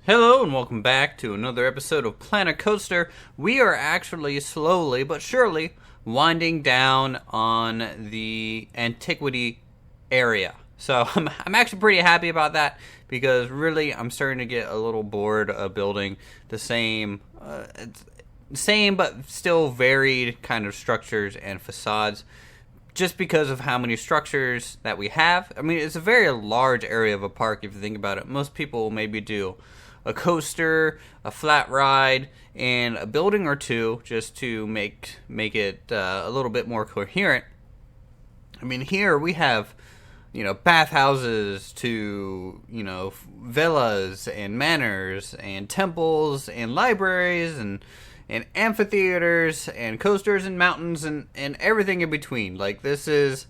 Hello and welcome back to another episode of Planet Coaster. We are actually slowly but surely winding down on the Antiquity area. So I'm actually pretty happy about that because really I'm starting to get a little bored of building the same but still varied kind of structures and facades. Just because of how many structures that we have. I mean, it's a very large area of a park if you think about it. Most people maybe do a coaster, a flat ride, and a building or two just to make it a little bit more coherent. I mean, here we have, bathhouses to, villas and manors and temples and libraries and amphitheaters and coasters and mountains and everything in between. Like, this is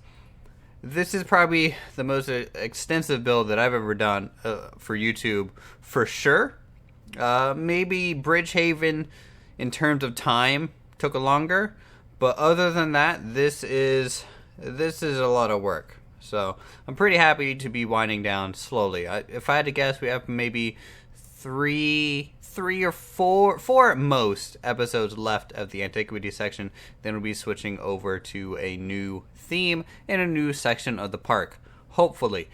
probably the most extensive build that I've ever done for YouTube, for sure. Maybe Bridgehaven, in terms of time, took a longer, but other than that, this is a lot of work. So I'm pretty happy to be winding down slowly. If I had to guess, we have maybe three or four at most episodes left of the Antiquity section. Then we'll be switching over to a new theme and a new section of the park. Hopefully.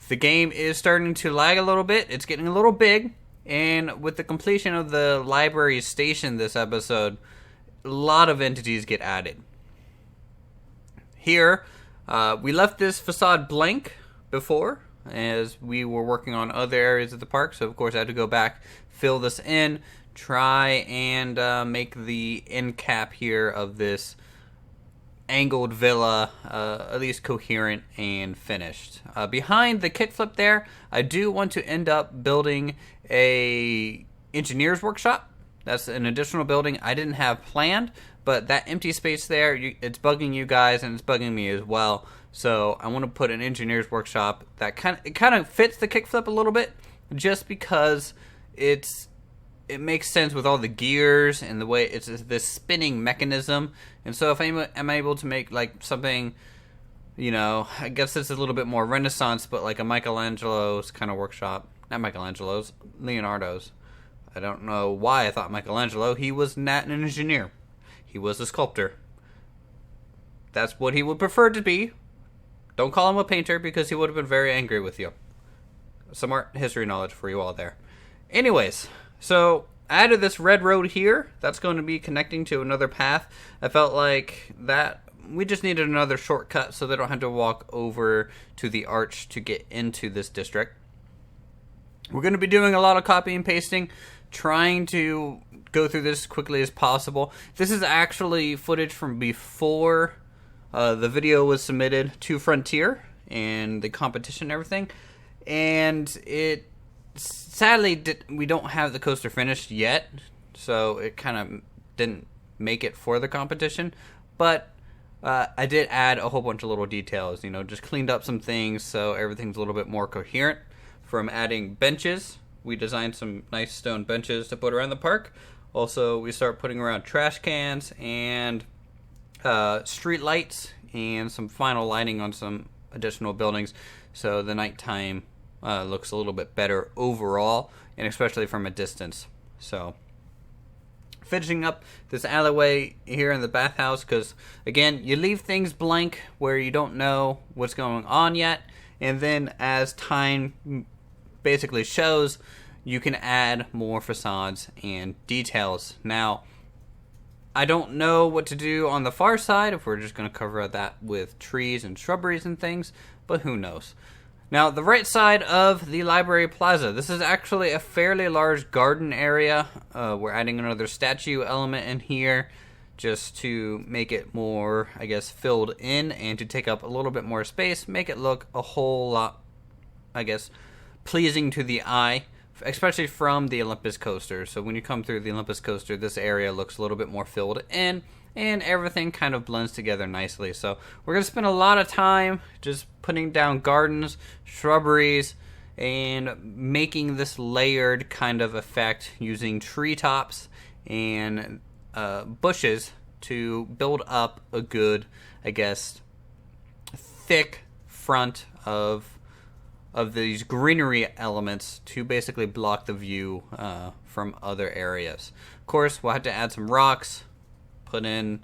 The game is starting to lag a little bit. It's getting a little big. And with the completion of the library station this episode, a lot of entities get added. Here, we left this facade blank before, as we were working on other areas of the park. So, of course, I had to go back, fill this in, try and make the end cap here of this angled villa at least coherent and finished. Behind the kickflip there, I do want to end up building a engineer's workshop. That's an additional building I didn't have planned, but that empty space there, it's bugging you guys and it's bugging me as well. So I want to put an engineer's workshop that kind of fits the kickflip a little bit, just because it makes sense with all the gears and the way it's this spinning mechanism. And so if I'm able to make like something, I guess it's a little bit more Renaissance, but like a Michelangelo's kind of workshop. Not Michelangelo's, Leonardo's. I don't know why I thought Michelangelo. He was not an engineer. He was a sculptor. That's what he would prefer to be. Don't call him a painter because he would have been very angry with you. Some art history knowledge for you all there. Anyways, so I added this red road here. That's going to be connecting to another path. I felt like that we just needed another shortcut so they don't have to walk over to the arch to get into this district. We're going to be doing a lot of copy and pasting, trying to go through this as quickly as possible. This is actually footage from before the video was submitted to Frontier and the competition and everything. And it sadly we don't have the coaster finished yet, so it kind of didn't make it for the competition. But I did add a whole bunch of little details, just cleaned up some things so everything's a little bit more coherent. From adding benches, we designed some nice stone benches to put around the park. Also, we start putting around trash cans and street lights and some final lighting on some additional buildings, so the nighttime looks a little bit better overall, and especially from a distance. So, finishing up this alleyway here in the bathhouse, because again, you leave things blank where you don't know what's going on yet, and then as time basically shows, you can add more facades and details. Now, I don't know what to do on the far side, if we're just going to cover that with trees and shrubberies and things, but who knows. Now, the right side of the library plaza, this is actually a fairly large garden area. We're adding another statue element in here just to make it more, I guess, filled in and to take up a little bit more space, make it look a whole lot, I guess, pleasing to the eye, especially from the Olympus coaster. So when you come through the Olympus coaster, this area looks a little bit more filled in, and everything kind of blends together nicely. So we're going to spend a lot of time just putting down gardens, shrubberies, and making this layered kind of effect using treetops and bushes to build up a good, I guess, thick front of of these greenery elements to basically block the view from other areas. Of course, we'll have to add some rocks, put in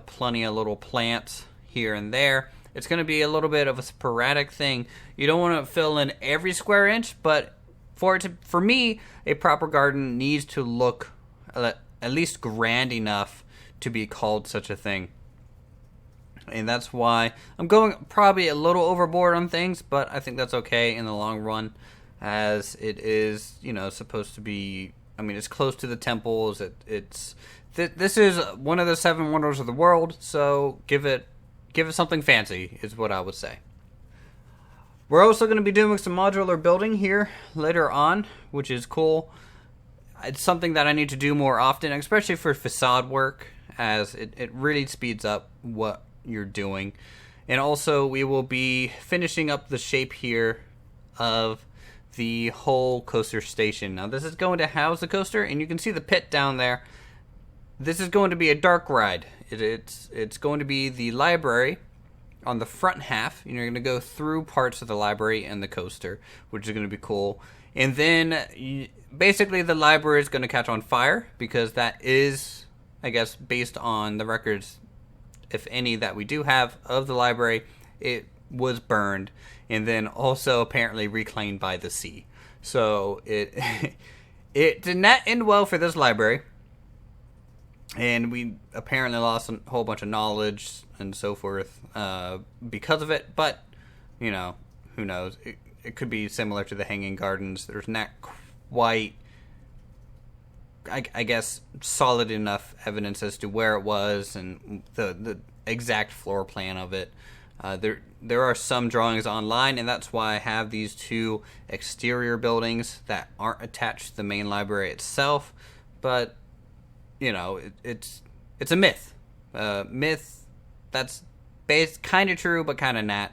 plenty of little plants here and there. It's going to be a little bit of a sporadic thing. You don't want to fill in every square inch, but for me, a proper garden needs to look at least grand enough to be called such a thing. And that's why I'm going probably a little overboard on things, but I think that's okay in the long run, as it is, supposed to be. I mean, it's close to the temples. This is one of the 7 wonders of the world, so give it something fancy, is what I would say. We're also going to be doing some modular building here later on, which is cool. It's something that I need to do more often, especially for facade work, as it really speeds up what you're doing. And also, we will be finishing up the shape here of the whole coaster station. Now, this is going to house the coaster, and you can see the pit down there. This is going to be a dark ride. It's going to be the library on the front half. You're going to go through parts of the library and the coaster, which is going to be cool. And then, basically, the library is going to catch on fire, because that is, I guess, based on the records, if any, that we do have of the library, it was burned and then also apparently reclaimed by the sea. So it did not end well for this library, and we apparently lost a whole bunch of knowledge and so forth because of it. But who knows? It could be similar to the Hanging Gardens. There's not quite, I guess, solid enough evidence as to where it was and the exact floor plan of it. There are some drawings online, and that's why I have these 2 exterior buildings that aren't attached to the main library itself. But it's a myth. Myth that's kind of true, but kind of not,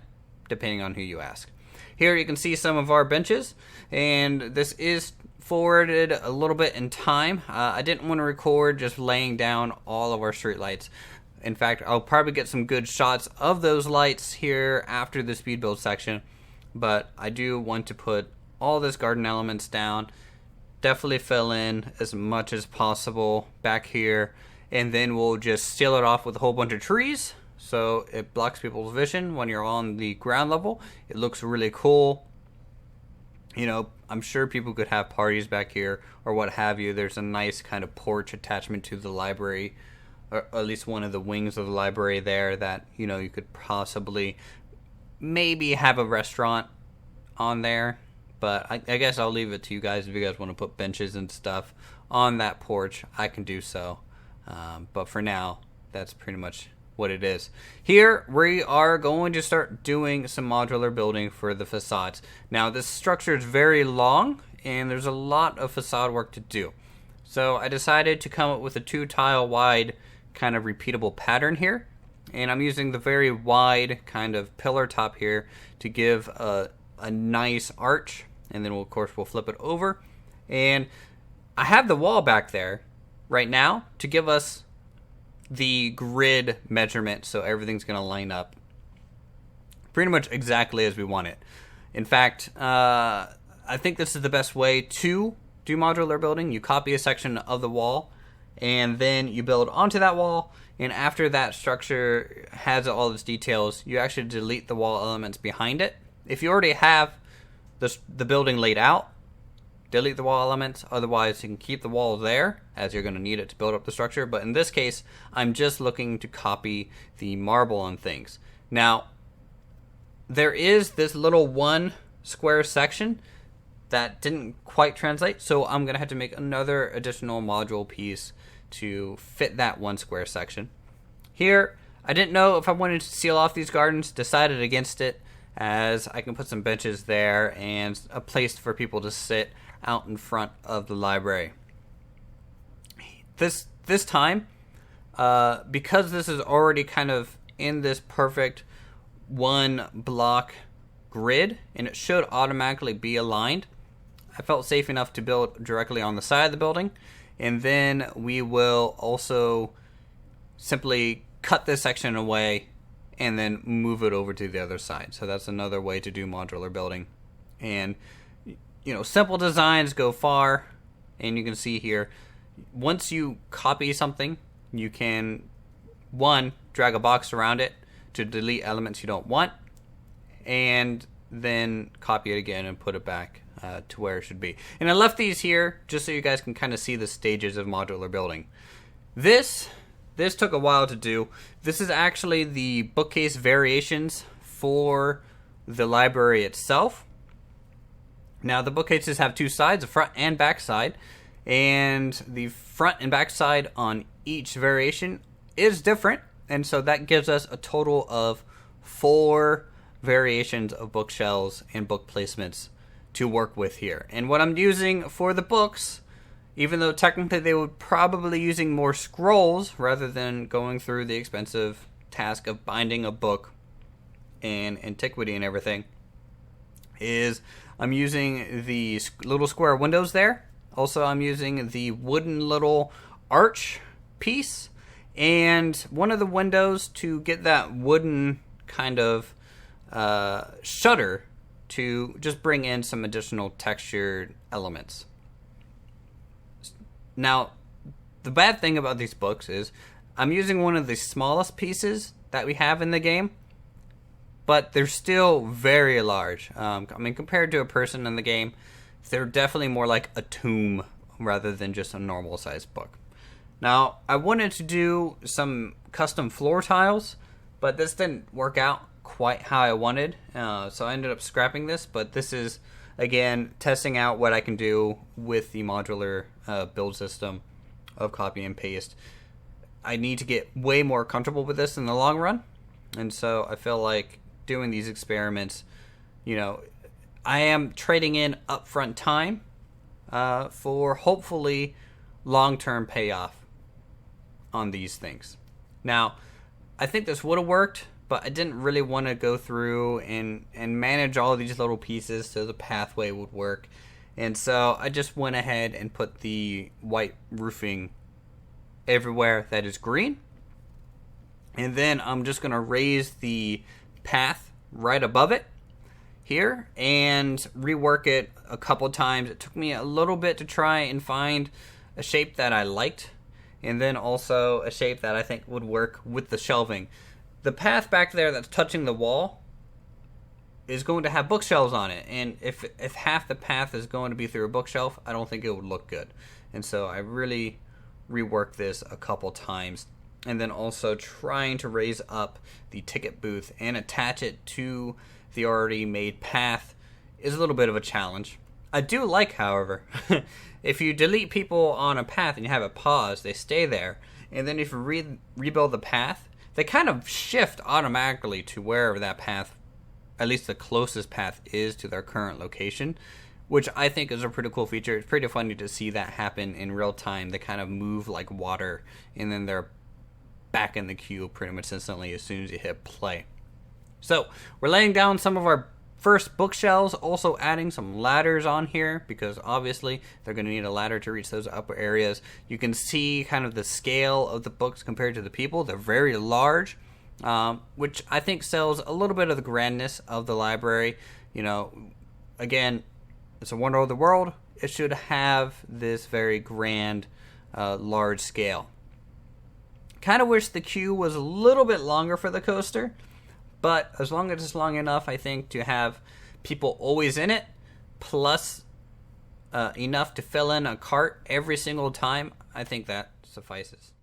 depending on who you ask. Here you can see some of our benches, and this is forwarded a little bit in time. I didn't want to record just laying down all of our street lights. In fact, I'll probably get some good shots of those lights here after the speed build section, but I do want to put all this garden elements down, definitely fill in as much as possible back here, and then we'll just seal it off with a whole bunch of trees so it blocks people's vision when you're on the ground level. It looks really cool. I'm sure people could have parties back here or what have you. There's a nice kind of porch attachment to the library, or at least one of the wings of the library there, that you could possibly maybe have a restaurant on there. But I guess I'll leave it to you guys. If you guys want to put benches and stuff on that porch, I can do so. But for now, that's pretty much what it is. Here, we are going to start doing some modular building for the facades. Now, this structure is very long, and there's a lot of facade work to do. So I decided to come up with a 2-tile wide kind of repeatable pattern here. And I'm using the very wide kind of pillar top here to give a nice arch. And then, of course, we'll flip it over. And I have the wall back there right now to give us the grid measurement, so everything's going to line up pretty much exactly as we want it. In fact, I think this is the best way to do modular building. You copy a section of the wall, and then you build onto that wall, and after that structure has all its details, you actually delete the wall elements behind it. If you already have the building laid out, delete the wall elements. Otherwise, you can keep the wall there, as you're going to need it to build up the structure. But in this case, I'm just looking to copy the marble on things. Now, there is this little 1 square section that didn't quite translate, so I'm going to have to make another additional module piece to fit that 1 square section. Here, I didn't know if I wanted to seal off these gardens, decided against it, as I can put some benches there and a place for people to sit out in front of the library. This time, because this is already kind of in this perfect 1 block grid, and it should automatically be aligned, I felt safe enough to build directly on the side of the building. And then we will also simply cut this section away and then move it over to the other side. So that's another way to do modular building. And, simple designs go far. And you can see here, once you copy something, you can, one, drag a box around it to delete elements you don't want, and then copy it again and put it back to where it should be. And I left these here just so you guys can kind of see the stages of modular building. This took a while to do. This is actually the bookcase variations for the library itself. Now, the bookcases have two sides, a front and back side, and the front and back side on each variation is different, and so that gives us a total of 4 variations of bookshelves and book placements to work with here. And what I'm using for the books, even though technically they would probably using more scrolls rather than going through the expensive task of binding a book in Antiquity and everything, is I'm using the little square windows there. Also, I'm using the wooden little arch piece and one of the windows to get that wooden kind of shutter to just bring in some additional textured elements. Now, the bad thing about these books is I'm using one of the smallest pieces that we have in the game, but they're still very large. Compared to a person in the game, they're definitely more like a tomb rather than just a normal sized book. Now, I wanted to do some custom floor tiles, but this didn't work out quite how I wanted, so I ended up scrapping this. But this is, again, testing out what I can do with the modular build system of copy and paste. I need to get way more comfortable with this in the long run, and so I feel like doing these experiments, I am trading in upfront time for hopefully long-term payoff on these things. Now, I think this would have worked, but I didn't really want to go through and manage all these little pieces so the pathway would work. And so I just went ahead and put the white roofing everywhere that is green. And then I'm just going to raise the path right above it here and rework it a couple times. It took me a little bit to try and find a shape that I liked, and then also a shape that I think would work with the shelving. The path back there that's touching the wall is going to have bookshelves on it, and if half the path is going to be through a bookshelf, I don't think it would look good. And so I really reworked this a couple times. And then also trying to raise up the ticket booth and attach it to the already made path is a little bit of a challenge. I do like, however, if you delete people on a path and you have it paused, they stay there. And then if you rebuild the path, they kind of shift automatically to wherever that path, at least the closest path, is to their current location, which I think is a pretty cool feature. It's pretty funny to see that happen in real time. They kind of move like water, and then they're back in the queue pretty much instantly as soon as you hit play. So we're laying down some of our first bookshelves, also adding some ladders on here because obviously they're going to need a ladder to reach those upper areas. You can see kind of the scale of the books compared to the people. They're very large, which I think sells a little bit of the grandness of the library. Again, it's a wonder of the world. It should have this very grand, large scale. Kind of wish the queue was a little bit longer for the coaster, but as long as it's long enough, I think, to have people always in it, plus enough to fill in a cart every single time, I think that suffices.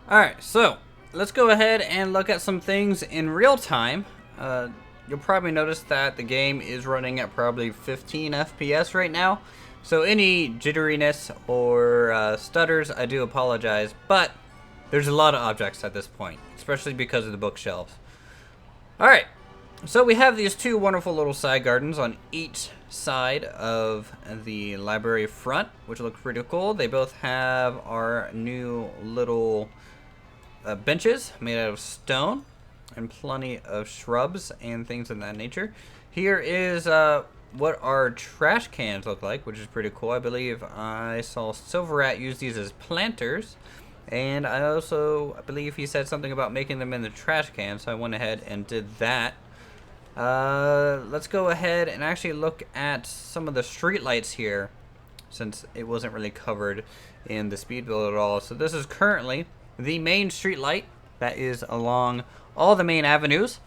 Alright, so let's go ahead and look at some things in real time. You'll probably notice that the game is running at probably 15 FPS right now. So any jitteriness or stutters, I do apologize. But there's a lot of objects at this point, especially because of the bookshelves. Alright, so we have these two wonderful little side gardens on each side of the library front, which look pretty cool. They both have our new little benches made out of stone and plenty of shrubs and things of that nature. Here is what our trash cans look like, which is pretty cool. I believe I saw Silver Rat use these as planters, and I believe he said something about making them in the trash can, so I went ahead and did that. Let's go ahead and actually look at some of the street lights here, since it wasn't really covered in the speed build at all. So this is currently the main street light that is along all the main avenues.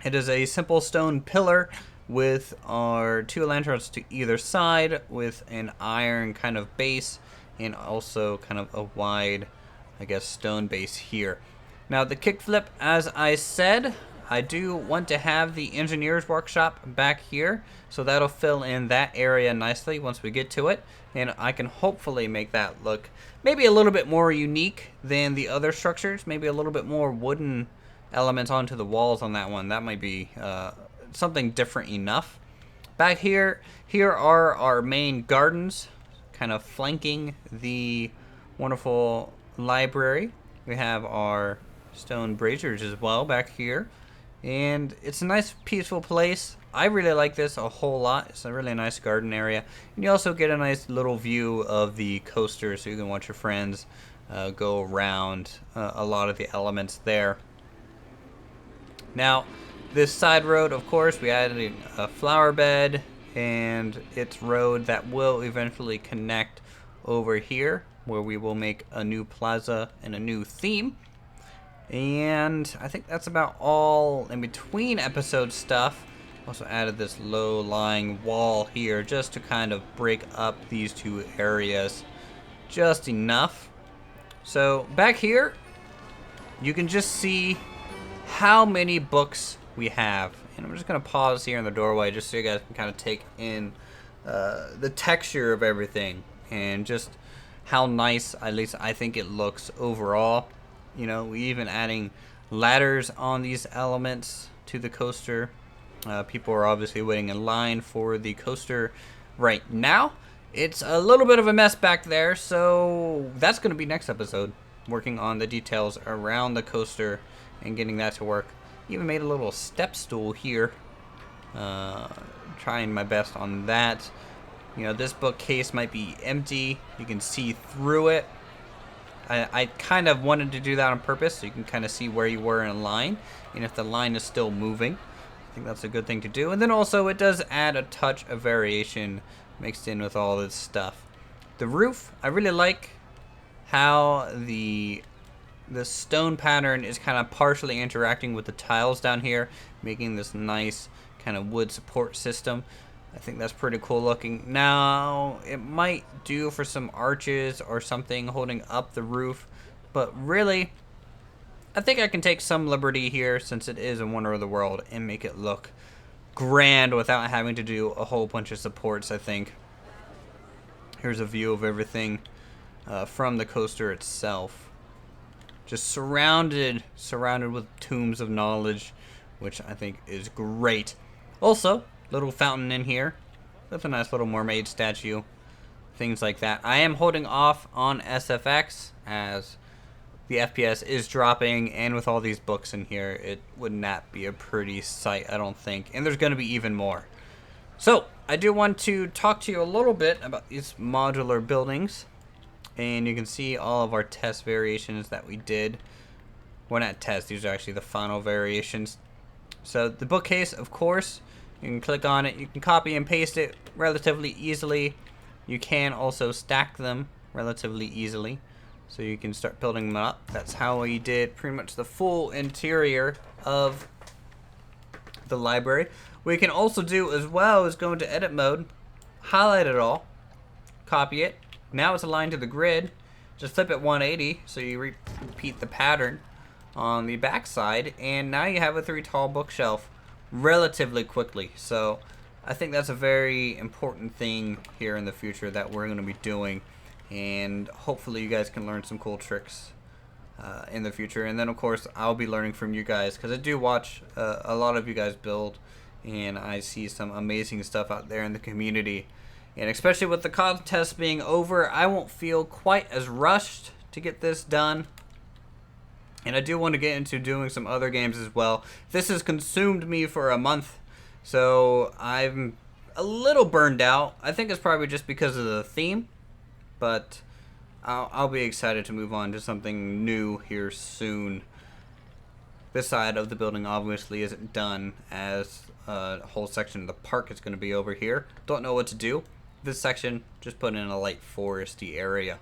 It is a simple stone pillar with our two lanterns to either side with an iron kind of base and also kind of a wide, I guess, stone base here. Now the kickflip, as I said, I do want to have the engineer's workshop back here, so that'll fill in that area nicely once we get to it, and I can hopefully make that look maybe a little bit more unique than the other structures, maybe a little bit more wooden elements onto the walls on that one. That might be something different enough. Back here are our main gardens, kind of flanking the wonderful library. We have our stone braziers as well back here. And it's a nice peaceful place. I really like this a whole lot. It's a really nice garden area. And you also get a nice little view of the coaster, so you can watch your friends go around a lot of the elements there. Now, this side road, of course, we added a flower bed and its road that will eventually connect over here, where we will make a new plaza and a new theme. And I think that's about all in between episode stuff. Also added this low-lying wall here just to kind of break up these two areas just enough. So back here, you can just see how many books we have. And I'm just going to pause here in the doorway just so you guys can kind of take in the texture of everything and just how nice, at least I think it looks overall. You know, we even adding ladders on these elements to the coaster. People are obviously waiting in line for the coaster right now. It's a little bit of a mess back there, so that's going to be next episode, working on the details around the coaster and getting that to work. Even made a little step stool here. Trying my best on that. You know, this bookcase might be empty. You can see through it. I kind of wanted to do that on purpose so you can kind of see where you were in line and if the line is still moving. I think that's a good thing to do. And then also it does add a touch of variation mixed in with all this stuff. The roof, I really like how the stone pattern is kind of partially interacting with the tiles down here, making this nice kind of wood support system. I think that's pretty cool looking. Now, it might do for some arches or something holding up the roof, but really, I think I can take some liberty here since it is a wonder of the world and make it look grand without having to do a whole bunch of supports, I think. Here's a view of everything from the coaster itself. Just surrounded with tombs of knowledge, which I think is great. Also, little fountain in here with a nice little mermaid statue, things like that. I am holding off on SFX as the FPS is dropping, and with all these books in here, it would not be a pretty sight, I don't think. And there's going to be even more. So, I do want to talk to you a little bit about these modular buildings. And you can see all of our test variations that we did. Well, not test, these are actually the final variations. So, the bookcase, of course, you can click on it. You can copy and paste it relatively easily. You can also stack them relatively easily. So you can start building them up. That's how we did pretty much the full interior of the library. What we can also do as well is go into edit mode, highlight it all, copy it. Now it's aligned to the grid. just flip it 180 so you repeat the pattern on the back side, and now you have a 3 tall bookshelf relatively quickly. So I think that's a very important thing here in the future that we're going to be doing, and hopefully you guys can learn some cool tricks in the future. And then of course I'll be learning from you guys, because I do watch a lot of you guys build, and I see some amazing stuff out there in the community. And especially with the contest being over, I won't feel quite as rushed to get this done. And I do want to get into doing some other games as well. This has consumed me for a month, so I'm a little burned out. I think it's probably just because of the theme, but I'll be excited to move on to something new here soon. This side of the building obviously isn't done, as a whole section of the park is going to be over here. Don't know what to do. This section, just put in a light foresty area,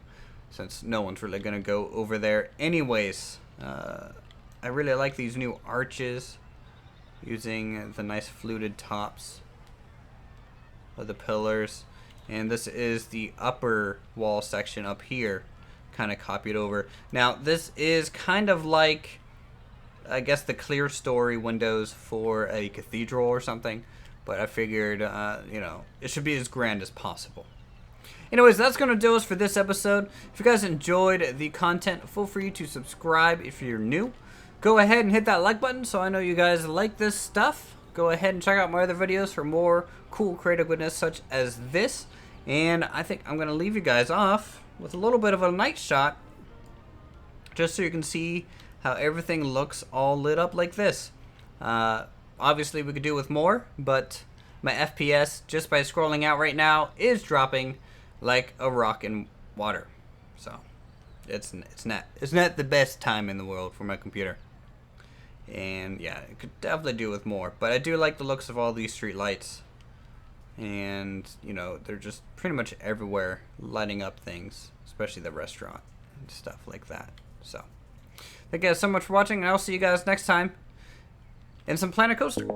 since no one's really going to go over there anyways. I really like these new arches, using the nice fluted tops of the pillars. And this is the upper wall section up here, kind of copied over. Now this is kind of like, I guess, the clear story windows for a cathedral or something, but I figured you know, it should be as grand as possible. Anyways, that's going to do us for this episode. If you guys enjoyed the content, feel free to subscribe if you're new. Go ahead and hit that like button so I know you guys like this stuff. Go ahead and check out my other videos for more cool creative goodness such as this. And I think I'm going to leave you guys off with a little bit of a night shot, just so you can see how everything looks all lit up like this. Obviously we could do with more, but my FPS, just by scrolling out right now, is dropping like a rock in water. So it's not the best time in the world for my computer. And yeah, it could definitely do with more, but I do like the looks of all these street lights, and you know, they're just pretty much everywhere lighting up things, especially the restaurant and stuff like that. So thank you guys so much for watching, and I'll see you guys next time in some Planet Coaster.